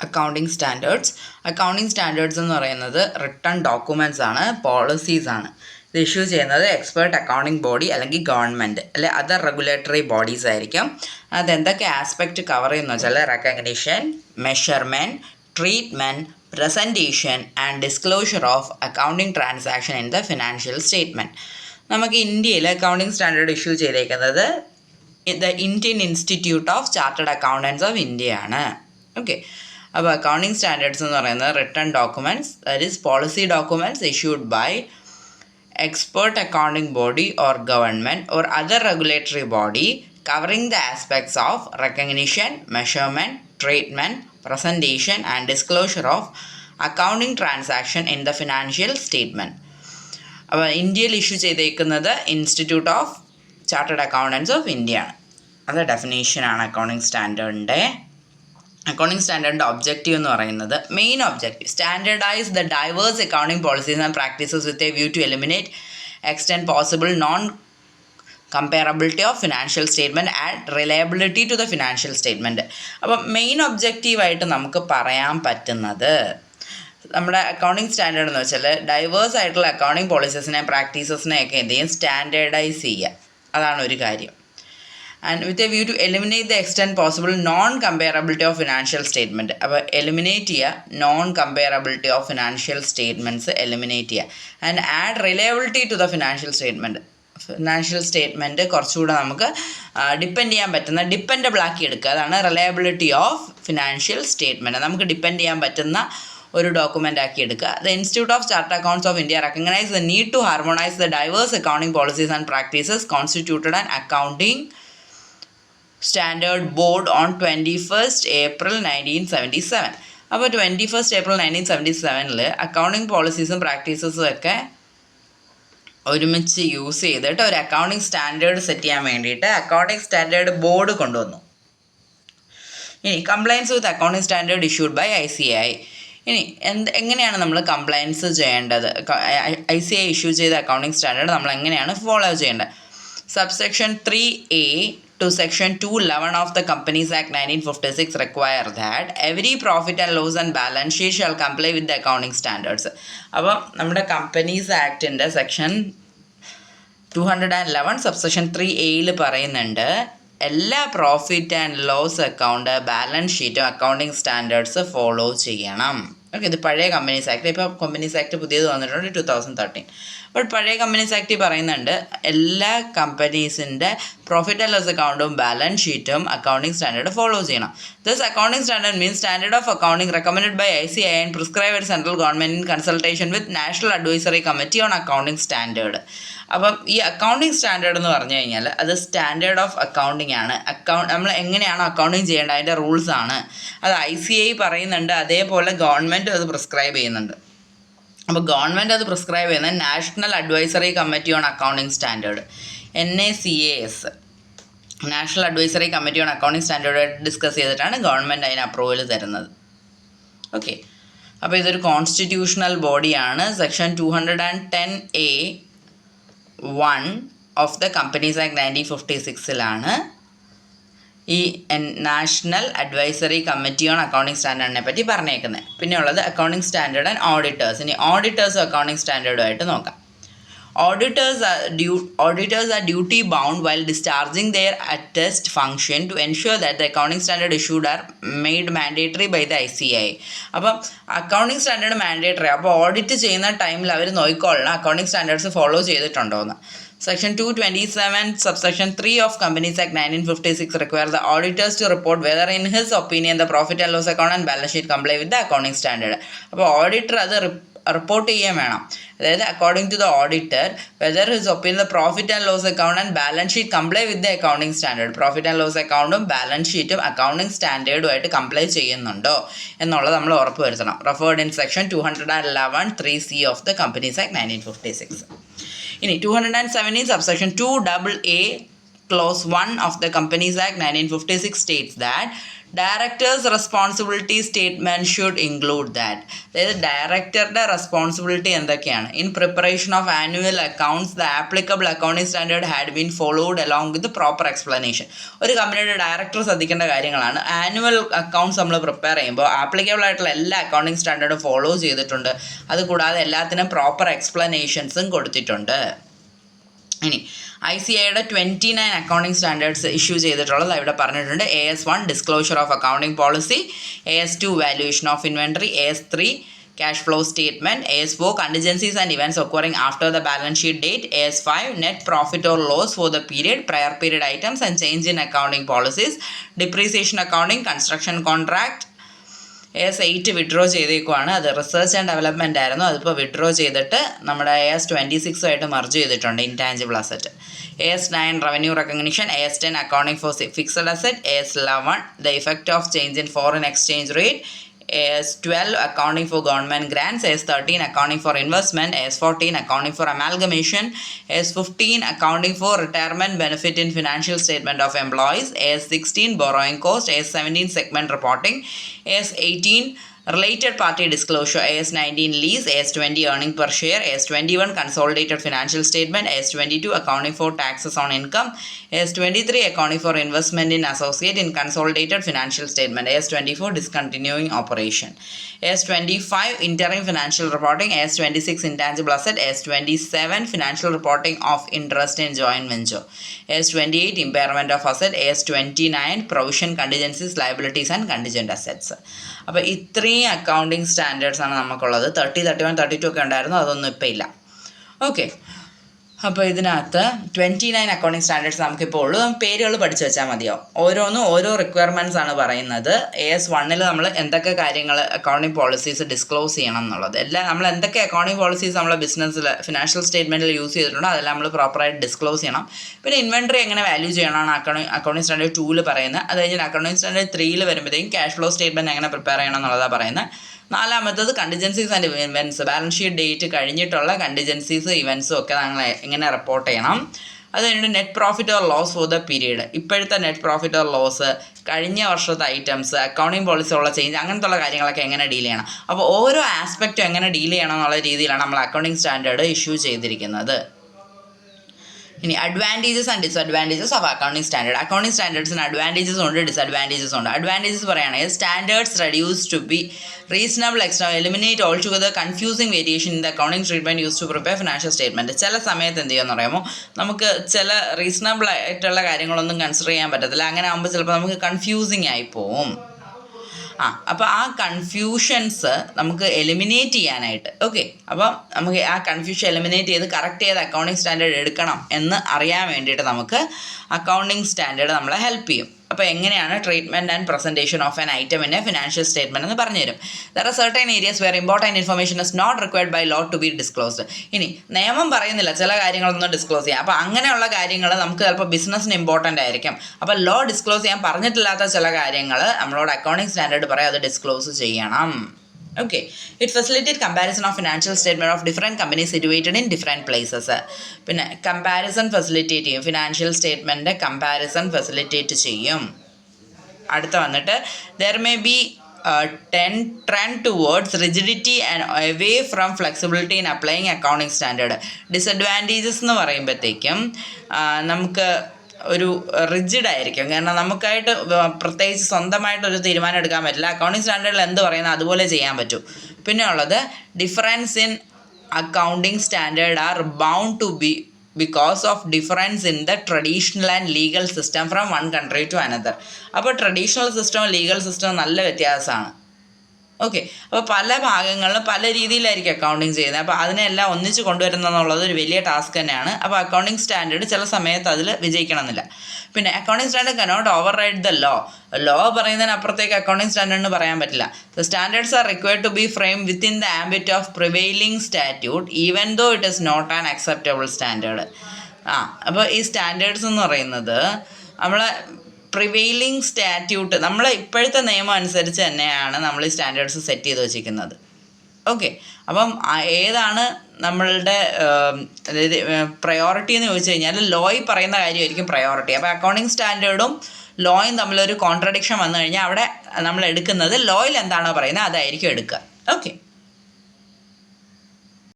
Accounting സ്റ്റാൻഡേർഡ്സ് എന്ന് പറയുന്നത് റിട്ടൺ ഡോക്യുമെൻറ്റ്സ് ആണ്, പോളിസീസ് ആണ്. ഇത് ഇഷ്യൂ ചെയ്യുന്നത് എക്സ്പേർട്ട് അക്കൗണ്ടിങ് ബോഡി അല്ലെങ്കിൽ ഗവൺമെൻറ് അല്ലെ അതർ റെഗുലേറ്ററി ബോഡീസ് ആയിരിക്കും. അത് എന്തൊക്കെ ആസ്പെക്റ്റ് കവർ ചെയ്യുന്നു വെച്ചാൽ recognition, measurement, treatment, presentation and disclosure of accounting transaction in the financial statement. നമുക്ക് ഇന്ത്യയിൽ അക്കൗണ്ടിങ് സ്റ്റാൻഡേർഡ് ഇഷ്യൂ ചെയ്തേക്കുന്നത് the Indian institute of chartered accountants of India ആണ്. ഓക്കെ, അപ്പോൾ അക്കൗണ്ടിങ് സ്റ്റാൻഡേർഡ്സ് എന്ന് പറയുന്നത് written documents, that is policy documents issued by expert accounting body or government or other regulatory body covering the aspects of recognition, measurement, treatment, presentation and disclosure of accounting transaction in the financial statement. അപ്പോൾ ഇന്ത്യയിൽ issue ചെയ്തേക്കുന്നത് institute of chartered accountants of India ആണ്. അത് ഡെഫിനേഷനാണ് accounting സ്റ്റാൻഡേർഡിൻ്റെ. Accounting സ്റ്റാൻഡേർഡിൻ്റെ objective എന്ന് പറയുന്നത് main objective standardise the diverse accounting policies and practices with a view to eliminate extend possible non comparability of financial statement and reliability to the financial statement. അപ്പം main ഒബ്ജക്റ്റീവായിട്ട് നമുക്ക് പറയാൻ പറ്റുന്നത് നമ്മുടെ അക്കൗണ്ടിങ് സ്റ്റാൻഡേർഡ് എന്ന് വെച്ചാൽ ഡൈവേഴ്സ് ആയിട്ടുള്ള accounting പോളിസീസിനെ പ്രാക്ടീസസിനെയൊക്കെ എന്ത് ചെയ്യും, സ്റ്റാൻഡേർഡൈസ് ചെയ്യുക. അതാണ് ഒരു കാര്യം. And with a view to eliminate the extend possible non comparability of financial statement. അപ്പോൾ എലിമിനേറ്റ് ചെയ്യുക non comparability of financial statements eliminate ചെയ്യുക. And add reliability to the financial statement കുറച്ചുകൂടെ നമുക്ക് ഡിപ്പെൻഡ് ചെയ്യാൻ പറ്റുന്ന ഡിപ്പെൻഡബിൾ ആക്കി എടുക്കുക. അതാണ് റിലയബിലിറ്റി ഓഫ് ഫിനാൻഷ്യൽ സ്റ്റേറ്റ്മെൻറ്റ്. നമുക്ക് ഡിപ്പെൻഡ് ചെയ്യാൻ പറ്റുന്ന ഒരു ഡോക്യുമെൻ്റ് ആക്കി എടുക്കുക. The Institute of Chartered Accounts of India recognise the need to harmonise the diverse accounting policies and practices constituted and accounting standard board on 21st April 1977. അപ്പോൾ 21st April 1977 accounting പോളിസീസും പ്രാക്ടീസസും ഒക്കെ ഒരുമിച്ച് use ചെയ്തിട്ട് ഒരു accounting standard set ചെയ്യാൻ വേണ്ടിയിട്ട് accounting standard board കൊണ്ടുവന്നു. ഇനി compliance with accounting standard issued by ICAI. ഇനി എങ്ങനെയാണ് നമ്മൾ കംപ്ലയൻസ് ചെയ്യേണ്ടത്? ICAI ഇഷ്യൂ ചെയ്ത അക്കൗണ്ടിങ് സ്റ്റാൻഡേർഡ് നമ്മൾ എങ്ങനെയാണ് ഫോളോ ചെയ്യേണ്ടത്? Subsection 3A to section 211 of the Companies Act 1956 require that every profit and loss and balance sheet shall comply with the accounting standards. അപ്പോൾ നമ്മുടെ കമ്പനീസ് ആക്ടിൻ്റെ സെക്ഷൻ 211 സബ്സെക്ഷൻ 3A പറയുന്നുണ്ട് എല്ലാ profit and loss account balance ഷീറ്റും accounting standards follow ചെയ്യണം. Okay, ഇത് പഴയ companies act. ഇപ്പോൾ companies act പുതിയത് വന്നിട്ടുണ്ട് 2013. അപ്പോൾ പഴയ കമ്പനീസ് ആക്ട് പറയുന്നുണ്ട് എല്ലാ കമ്പനീസിൻ്റെ പ്രോഫിറ്റ് ആൻഡ് ലോസ് അക്കൗണ്ടും ബാലൻസ് ഷീറ്റും അക്കൗണ്ടിങ് സ്റ്റാൻഡേർഡ് ഫോളോ ചെയ്യണം. This accounting standard means standard of accounting recommended by ICAI and prescribe by central government in consultation with national advisory committee on accounting standard. അപ്പം ഈ accounting standard എന്ന് പറഞ്ഞു കഴിഞ്ഞാൽ അത് standard of accounting ആണ്. നമ്മൾ എങ്ങനെയാണോ അക്കൗണ്ടിങ് ചെയ്യേണ്ടത് അതിൻ്റെ റൂൾസ് ആണ്. അത് ICAI പറയുന്നുണ്ട്, അതേപോലെ ഗവൺമെൻറ് അത് പ്രിസ്ക്രൈബ് ചെയ്യുന്നുണ്ട്. അപ്പോൾ ഗവൺമെൻറ് അത് പ്രിസ്ക്രൈബ് ചെയ്യുന്നത് National advisory committee on accounting Standard NACAS, National advisory committee on accounting Standard discuss ചെയ്തിട്ടാണ് ഗവൺമെൻറ് അതിന് അപ്രൂവൽ തരുന്നത്. ഓക്കെ, അപ്പോൾ ഇതൊരു കോൺസ്റ്റിറ്റ്യൂഷണൽ ബോഡിയാണ്. Section 210A(1) of the companies act 1956 ഈ National advisory committee on Accounting സ്റ്റാൻഡേർഡിനെ പറ്റി പറഞ്ഞേക്കുന്നത്. പിന്നെ ഉള്ളത് അക്കൗണ്ടിങ് സ്റ്റാൻഡേർഡ് ആൻഡ് ഓഡിറ്റേഴ്സ്. ഇനി ഓഡിറ്റേഴ്സും അക്കൗണ്ടിങ് സ്റ്റാൻഡേർഡുമായിട്ട് നോക്കാം. Auditors are duty bound while discharging their attest function to ensure that the accounting standard issued are made mandatory by the ICAI. അപ്പം accounting standard mandatory. അപ്പോൾ audit ചെയ്യുന്ന ടൈമിൽ അവർ നോക്കിക്കൊള്ളണം accounting standards follow ചെയ്തിട്ടുണ്ടോ എന്ന്. Section 227 subsection 3 of Companies Act 1956 requires the auditors to report whether in his opinion the profit and loss account and balance sheet comply with the accounting standard. അപ്പോൾ auditor അത് report ചെയ്യാൻ വേണം. അതായത് according to the auditor whether his opinion the profit and loss account and balance sheet comply with the accounting standard. Profit and loss അക്കൗണ്ടും balance ഷീറ്റും accounting സ്റ്റാൻഡേർഡുമായിട്ട് comply ചെയ്യുന്നുണ്ടോ എന്നുള്ളത് നമ്മൾ ഉറപ്പ് വരുത്തണം. Referred in section 211(3C) of the companies act 1956. ഇനി 217 subsection 2AA Clause 1 of the Companies Act 1956 states that Director's responsibility statement should include that. അതായത് ഡയറക്ടറുടെ റെസ്പോൺസിബിലിറ്റി എന്തൊക്കെയാണ്? In preparation of annual accounts the applicable accounting standard had been followed along with proper explanation. ഒരു കമ്പനിയുടെ director ശ്രദ്ധിക്കേണ്ട കാര്യങ്ങളാണ്. Annual accounts നമ്മൾ prepare ചെയ്യുമ്പോൾ applicable ആയിട്ടുള്ള എല്ലാ അക്കൗണ്ടിംഗ് സ്റ്റാൻഡേർഡും ഫോളോ ചെയ്തിട്ടുണ്ട്. അതുകൂടാതെ എല്ലാത്തിനും പ്രോപ്പർ എക്സ്പ്ലനേഷൻസും കൊടുത്തിട്ടുണ്ട്. ഇനി ICAIയുടെ 29 അക്കൗണ്ടിംഗ് സ്റ്റാൻഡേർഡ്സ് ഇഷ്യൂ ചെയ്തിട്ടുള്ളത് ഇവിടെ പറഞ്ഞിട്ടുണ്ട്. AS1 disclosure of accounting policy, AS2 valuation of inventory, AS3 cash flow statement, AS4 contingencies and events occurring after the balance sheet date, AS5 net profit or loss for the period, prior period items and change in accounting policies, depreciation accounting, construction contract. AS8 withdraw ചെയ്തേക്കുവാണ്. അത് research and development ആയിരുന്നു. അതിപ്പോൾ withdraw ചെയ്തിട്ട് നമ്മുടെ AS26 ആയിട്ട് merge ചെയ്തിട്ടുണ്ട്, intangible asset. AS9 revenue recognition, AS10 accounting four fixed asset, AS11 the effect of change in foreign exchange rate, AS12 accounting for government grants, AS13 accounting for investment, AS14 accounting for amalgamation, AS15 accounting for retirement benefit in financial statement of employees, AS16 borrowing cost, AS17 segment reporting, AS18 related party disclosure, AS19 lease, AS20 earning per share, AS21 consolidated financial statement, AS22 accounting for taxes on income, AS23 accounting for investment in associate in consolidated financial statement, AS24 discontinuing operation, AS25 interim financial reporting, AS26 intangible asset, AS27 financial reporting of interest in joint venture, AS28 impairment of asset, AS29 provision contingencies, liabilities and contingent assets. അപ്പോൾ ഇത്രയും accounting standards ആണ് നമുക്കുള്ളത്. 30, 31, 32 ഒക്കെ ഉണ്ടായിരുന്നു, അതൊന്നും ഇപ്പോൾ ഇല്ല. Okay, അപ്പോൾ ഇതിനകത്ത് 29 അക്കൗണ്ടിങ് സ്റ്റാൻഡേർഡ്സ് നമുക്കിപ്പോൾ ഉള്ളൂ. പേരുകൾ പഠിച്ചു വെച്ചാൽ മതിയാവും. ഓരോന്നും ഓരോ റിക്വയർമെൻറ്റ്സ് ആണ് പറയുന്നത്. AS1 നമ്മൾ എന്തൊക്കെ കാര്യങ്ങൾ അക്കൗണ്ടിങ് പോളിസീസ് ഡിസ്ക്ലോസ് ചെയ്യണം എന്നുള്ളത്, എല്ലാം നമ്മൾ എന്തൊക്കെ അക്കൗണ്ടിങ് പോളിസീസ് നമ്മളെ ബിസിനസ്സിൽ ഫിനാൻഷ്യൽ സ്റ്റേറ്റ്മെൻറ്റിൽ യൂസ് ചെയ്തിട്ടുണ്ടോ അതെല്ലാം നമ്മൾ പ്രോപ്പറായിട്ട് ഡിസ്ക്ലോസ് ചെയ്യണം. പിന്നെ ഇൻവെൻട്രി എങ്ങനെ വാല്യൂ ചെയ്യണമെന്നാണ് അക്കൗണ്ടിങ് സ്റ്റാൻഡേർഡ് 2 പറയുന്നത്. അത് കഴിഞ്ഞ് അക്കൗണ്ടിങ് സ്റ്റാൻഡേർഡ് 3 വരുമ്പോഴത്തേക്കും ക്യാഷ് ഫ്ലോ സ്റ്റേറ്റ്മെൻറ്റ് എങ്ങനെ പ്രിപ്പയർ ചെയ്യണം എന്നുള്ളതാണ് പറയുന്നത്. 4ാമത്തത് contingencies and events, balance sheet date കഴിഞ്ഞിട്ടുള്ള കണ്ടിജൻസീസ് ഇവൻറ്റ്സും ഒക്കെ നമ്മൾ എങ്ങനെ റിപ്പോർട്ട് ചെയ്യണം. അത് കഴിഞ്ഞിട്ട് net profit or loss for the period, ഇപ്പോഴത്തെ നെറ്റ് പ്രോഫിറ്റ് ഓർ ലോസ്, കഴിഞ്ഞ വർഷത്തെ ഐറ്റംസ്, അക്കൗണ്ടിങ് പോളിസി ഉള്ള ചേഞ്ച്, അങ്ങനത്തുള്ള കാര്യങ്ങളൊക്കെ എങ്ങനെ ഡീൽ ചെയ്യണം. അപ്പോൾ ഓരോ ആസ്പെക്റ്റും എങ്ങനെ ഡീൽ ചെയ്യണം എന്നുള്ള രീതിയിലാണ് നമ്മൾ അക്കൗണ്ടിങ് സ്റ്റാൻഡേർഡ് ഇഷ്യൂ ചെയ്തിരിക്കുന്നത്. ഇനി advantages and disadvantages of accounting standard. Accounting സ്റ്റാൻഡേർഡ്സിന് അഡ്വാൻറ്റേജസ് ഉണ്ട്, ഡിസ്അഡ്വാൻറ്റേജസ് ഉണ്ട്. അഡ്വാൻറ്റേജസ് പറയുകയാണെങ്കിൽ standards reduce to be reasonable external, eliminate altogether confusing variation in the accounting treatment use to prepare financial statement. ചില സമയത്ത് എന്ത് ചെയ്യുമെന്ന് പറയുമ്പോൾ നമുക്ക് ചില റീസണബിൾ ആയിട്ടുള്ള കാര്യങ്ങളൊന്നും കൺസിഡർ ചെയ്യാൻ പറ്റത്തില്ല. അങ്ങനെ ആകുമ്പോൾ ചിലപ്പോൾ നമുക്ക് കൺഫ്യൂസിങ് ആയി പോവും. അപ്പോൾ ആ കൺഫ്യൂഷൻസ് നമുക്ക് എലിമിനേറ്റ് ചെയ്യാനായിട്ട്, ഓക്കെ, അപ്പോൾ നമുക്ക് ആ കൺഫ്യൂഷൻ എലിമിനേറ്റ് ചെയ്ത് കറക്റ്റ് ചെയ്ത് അക്കൗണ്ടിങ് സ്റ്റാൻഡേർഡ് എടുക്കണം എന്ന് അറിയാൻ വേണ്ടിയിട്ട് നമുക്ക് അക്കൗണ്ടിങ് സ്റ്റാൻഡേർഡ് നമ്മളെ ഹെൽപ്പ് ചെയ്യും. അപ്പോൾ എങ്ങനെയാണ് treatment and presentation of an item in a financial statement എന്ന് പറഞ്ഞുതരും. There are certain areas where important information is not required by law to be disclosed. ഇനി നിയമം പറയുന്നില്ല ചില കാര്യങ്ങളൊന്നും ഡിസ്ക്ലോസ് ചെയ്യാം. അപ്പോൾ അങ്ങനെയുള്ള കാര്യങ്ങൾ നമുക്ക് ചിലപ്പോൾ ബിസിനസ്സിന് ഇമ്പോർട്ടൻ്റ് ആയിരിക്കും. അപ്പോൾ ലോ ഡിസ്ക്ലോസ് ചെയ്യാൻ പറഞ്ഞിട്ടില്ലാത്ത ചില കാര്യങ്ങൾ നമ്മളോട് അക്കൗണ്ടിങ് സ്റ്റാൻഡേർഡ് പറയും അത് ഡിസ്ക്ലോസ് ചെയ്യണം. Okay, it facilitates comparison of financial statement of different companies situated in different places. പിന്നെ കമ്പാരിസൺ ഫെസിലിറ്റേറ്റ് ചെയ്യും, ഫിനാൻഷ്യൽ സ്റ്റേറ്റ്മെൻറ്റ് കമ്പാരിസൺ ഫെസിലിറ്റേറ്റ് ചെയ്യും. അടുത്ത വന്നിട്ട് there may be trend towards rigidity and away from flexibility in applying accounting standard. Disadvantages എന്ന് പറയുമ്പോഴത്തേക്കും നമുക്ക് ഒരു rigid ആയിരിക്കും. കാരണം നമുക്കായിട്ട് പ്രത്യേകിച്ച് സ്വന്തമായിട്ടൊരു തീരുമാനം എടുക്കാൻ പറ്റില്ല. അക്കൗണ്ടിങ് സ്റ്റാൻഡേർഡിൽ എന്ത് പറയുന്നത് അതുപോലെ ചെയ്യാൻ പറ്റും. പിന്നെ ഉള്ളത് difference in accounting standard are bound to be because of difference in the traditional and legal system from one country to another. അപ്പോൾ ട്രഡീഷണൽ സിസ്റ്റവും ലീഗൽ സിസ്റ്റവും നല്ല വ്യത്യാസമാണ്. ഓക്കെ, അപ്പോൾ പല ഭാഗങ്ങളിലും പല രീതിയിലായിരിക്കും അക്കൗണ്ടിങ് ചെയ്യുന്നത്. അപ്പോൾ അതിനെല്ലാം ഒന്നിച്ച് കൊണ്ടുവരുന്നതെന്നുള്ളത് ഒരു വലിയ ടാസ്ക് തന്നെയാണ്. അപ്പോൾ അക്കൗണ്ടിങ് സ്റ്റാൻഡേർഡ് ചില സമയത്ത് അതിൽ വിജയിക്കണമെന്നില്ല. പിന്നെ accounting standard cannot override the law പറയുന്നതിനപ്പുറത്തേക്ക് അക്കൗണ്ടിങ് സ്റ്റാൻഡേർഡിന് പറയാൻ പറ്റില്ല. The standards are required to be frame within the ambit of prevailing statute even though it is not an acceptable standard. അപ്പോൾ ഈ സ്റ്റാൻഡേർഡ്സ് എന്ന് പറയുന്നത് നമ്മളെ പ്രിവെയിലിംഗ് സ്റ്റാറ്റ്യൂട്ട്, നമ്മളെ ഇപ്പോഴത്തെ നിയമം അനുസരിച്ച് തന്നെയാണ് നമ്മൾ ഈ സ്റ്റാൻഡേർഡ്സ് സെറ്റ് ചെയ്ത് വെച്ചിരിക്കുന്നത്. ഓക്കെ, അപ്പം ഏതാണ് നമ്മളുടെ അതായത് പ്രയോറിറ്റി എന്ന് ചോദിച്ചു കഴിഞ്ഞാൽ ലോയിൽ പറയുന്ന കാര്യമായിരിക്കും പ്രയോറിറ്റി. അപ്പോൾ അക്കൗണ്ടിങ് സ്റ്റാൻഡേർഡും ലോയും തമ്മിലൊരു കോൺട്രഡിക്ഷൻ വന്നു കഴിഞ്ഞാൽ അവിടെ നമ്മൾ എടുക്കുന്നത് ലോയിൽ എന്താണോ പറയുന്നത് അതായിരിക്കും എടുക്കുക. ഓക്കെ.